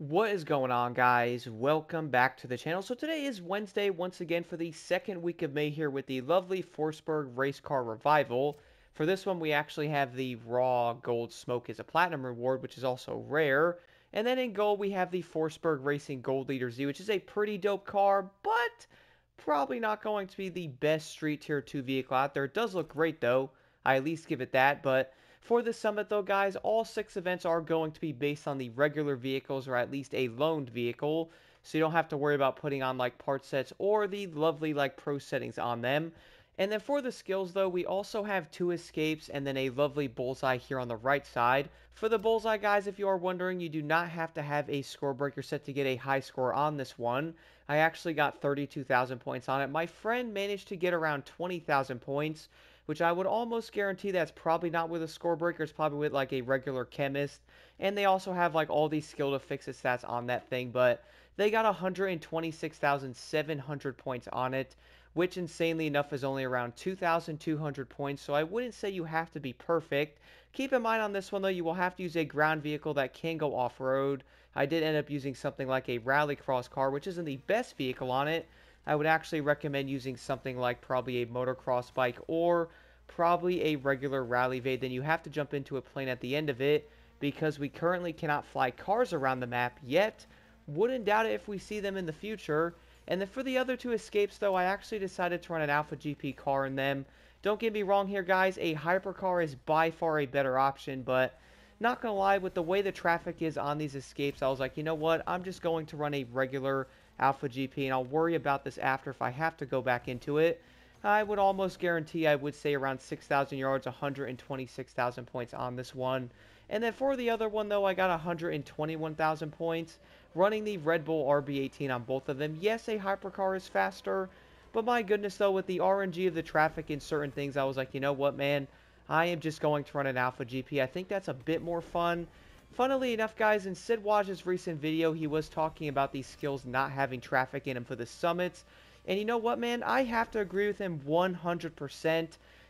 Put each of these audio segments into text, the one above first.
What is going on, guys? Welcome back to the channel. So today is Wednesday once again for the second week of May here with the lovely Forsberg Racecar Revival. For this one, we actually have the raw gold smoke as a platinum reward, which is also rare. And then in gold, we have the Forsberg Racing Gold Leader Z, which is a pretty dope car, but probably not going to be the best Street Tier 2 vehicle out there. It does look great, though. I at least give it that, but for the summit though, guys, all 6 events are going to be based on the regular vehicles or at least a loaned vehicle. So you don't have to worry about putting on like part sets or the lovely like pro settings on them. And then for the skills though, we also have 2 escapes and then a lovely bullseye here on the right side. For the bullseye, guys, if you are wondering, you do not have to have a score breaker set to get a high score on this one. I actually got 32,000 points on it. My friend managed to get around 20,000 points, which I would almost guarantee that's probably not with a score breaker. It's probably with like a regular chemist. And they also have like all these skill to fix it stats on that thing, but they got 126,700 points on it, which insanely enough is only around 2,200 points. So I wouldn't say you have to be perfect. Keep in mind on this one though, you will have to use a ground vehicle that can go off-road. I did end up using something like a rallycross car, which isn't the best vehicle on it. I would actually recommend using something like probably a motocross bike or probably a regular rally vade. Then you have to jump into a plane at the end of it because we currently cannot fly cars around the map yet. Wouldn't doubt it if we see them in the future. And then for the other 2 escapes though, I actually decided to run an Alpha GP car in them. Don't get me wrong here, guys, a hypercar is by far a better option, but not gonna lie, with the way the traffic is on these escapes, I was like, you know what, I'm just going to run a regular Alpha GP, and I'll worry about this after if I have to go back into it. I would almost guarantee I would say around 6,000 yards, 126,000 points on this one. And then for the other one, though, I got 121,000 points. Running the RedBull RB18 on both of them. Yes, a hypercar is faster, but my goodness, though, with the RNG of the traffic in certain things, I was like, you know what, man? I am just going to run an Alpha GP. I think that's a bit more fun. Funnily enough, guys, in Sid Waj's recent video, he was talking about these skills not having traffic in them for the summits. And you know what, man? I have to agree with him 100%.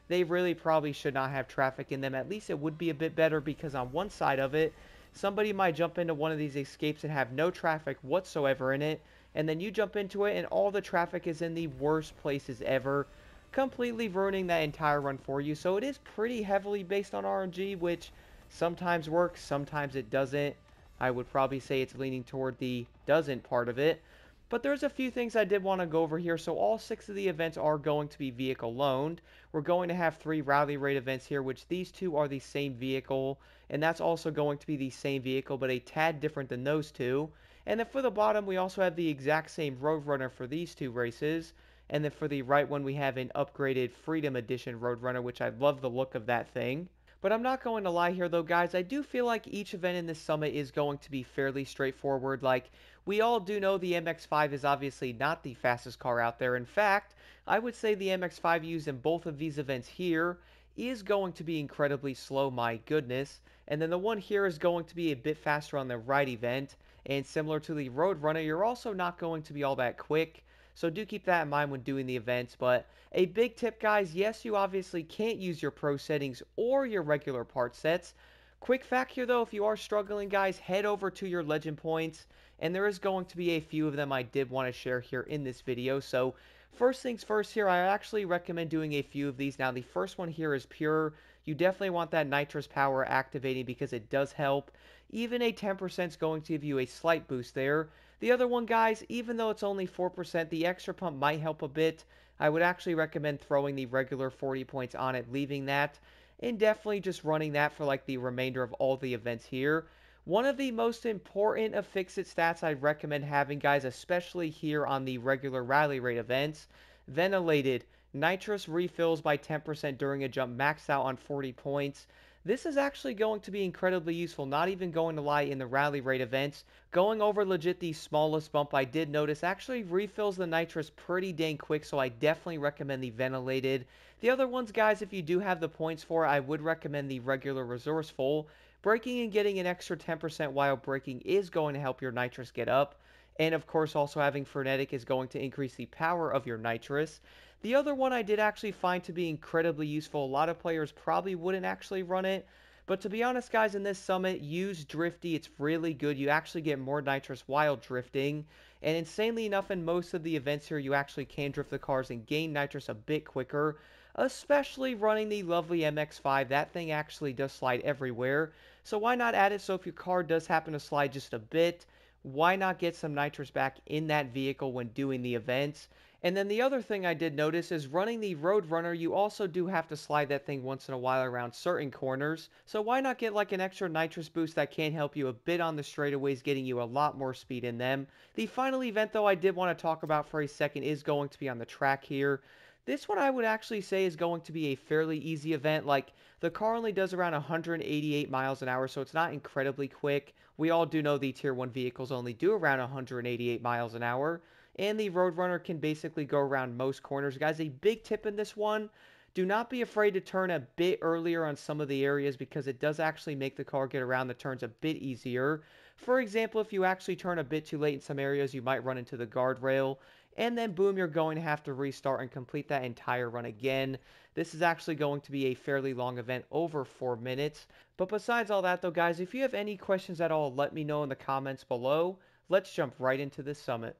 They really probably should not have traffic in them. At least it would be a bit better because on one side of it, somebody might jump into one of these escapes and have no traffic whatsoever in it. And then you jump into it and all the traffic is in the worst places ever, completely ruining that entire run for you. So it is pretty heavily based on RNG, which sometimes works, sometimes it doesn't. I would probably say it's leaning toward the doesn't part of it. But there's a few things I did want to go over here. So all 6 of the events are going to be vehicle loaned. We're going to have 3 rally raid events here, which these 2 are the same vehicle. And that's also going to be the same vehicle, but a tad different than those 2. And then for the bottom, we also have the exact same Roadrunner for these 2 races. And then for the right one, we have an upgraded Freedom Edition Roadrunner, which I love the look of that thing. But I'm not going to lie here though, guys. I do feel like each event in this summit is going to be fairly straightforward. Like, we all do know the MX-5 is obviously not the fastest car out there. In fact, I would say the MX-5 used in both of these events here is going to be incredibly slow, my goodness. And then the one here is going to be a bit faster on the right event. And similar to the Roadrunner, you're also not going to be all that quick. So do keep that in mind when doing the events. But a big tip, guys, yes, you obviously can't use your pro settings or your regular part sets. Quick fact here, though, if you are struggling, guys, head over to your legend points. And there is going to be a few of them I did want to share here in this video. So first things first here, I actually recommend doing a few of these. Now, the first one here is pure. You definitely want that nitrous power activating because it does help. Even a 10% is going to give you a slight boost there. The other one, guys, even though it's only 4%, the extra pump might help a bit. I would actually recommend throwing the regular 40 points on it, leaving that, and definitely just running that for like the remainder of all the events here. One of the most important of fix-it stats I'd recommend having, guys, especially here on the regular rally raid events, ventilated nitrous refills by 10% during a jump, maxed out on 40 points. This is actually going to be incredibly useful, not even going to lie in the rally raid events. Going over legit the smallest bump I did notice actually refills the nitrous pretty dang quick, so I definitely recommend the ventilated. The other ones, guys, if you do have the points for, I would recommend the regular resourceful. Braking and getting an extra 10% while braking is going to help your nitrous get up. And of course, also having frenetic is going to increase the power of your nitrous. The other one I did actually find to be incredibly useful. A lot of players probably wouldn't actually run it, But to be honest, guys, in this summit, use Drifty. It's really good. You actually get more nitrous while drifting. And insanely enough, in most of the events here, you actually can drift the cars and gain nitrous a bit quicker. Especially running the lovely MX-5. That thing actually does slide everywhere. So why not add it so if your car does happen to slide just a bit, why not get some nitrous back in that vehicle when doing the events? And then the other thing I did notice is running the Roadrunner, you also do have to slide that thing once in a while around certain corners. So why not get like an extra nitrous boost that can help you a bit on the straightaways, getting you a lot more speed in them. The final event though I did want to talk about for a second is going to be on the track here. This one I would actually say is going to be a fairly easy event. Like, the car only does around 188 miles an hour, so it's not incredibly quick. We all do know the Tier 1 vehicles only do around 188 miles an hour, and the Roadrunner can basically go around most corners. Guys, a big tip in this one, do not be afraid to turn a bit earlier on some of the areas because it does actually make the car get around the turns a bit easier. For example, if you actually turn a bit too late in some areas, you might run into the guardrail, and then boom, you're going to have to restart and complete that entire run again. This is actually going to be a fairly long event, over 4 minutes. But besides all that though, guys, if you have any questions at all, let me know in the comments below. Let's jump right into this summit.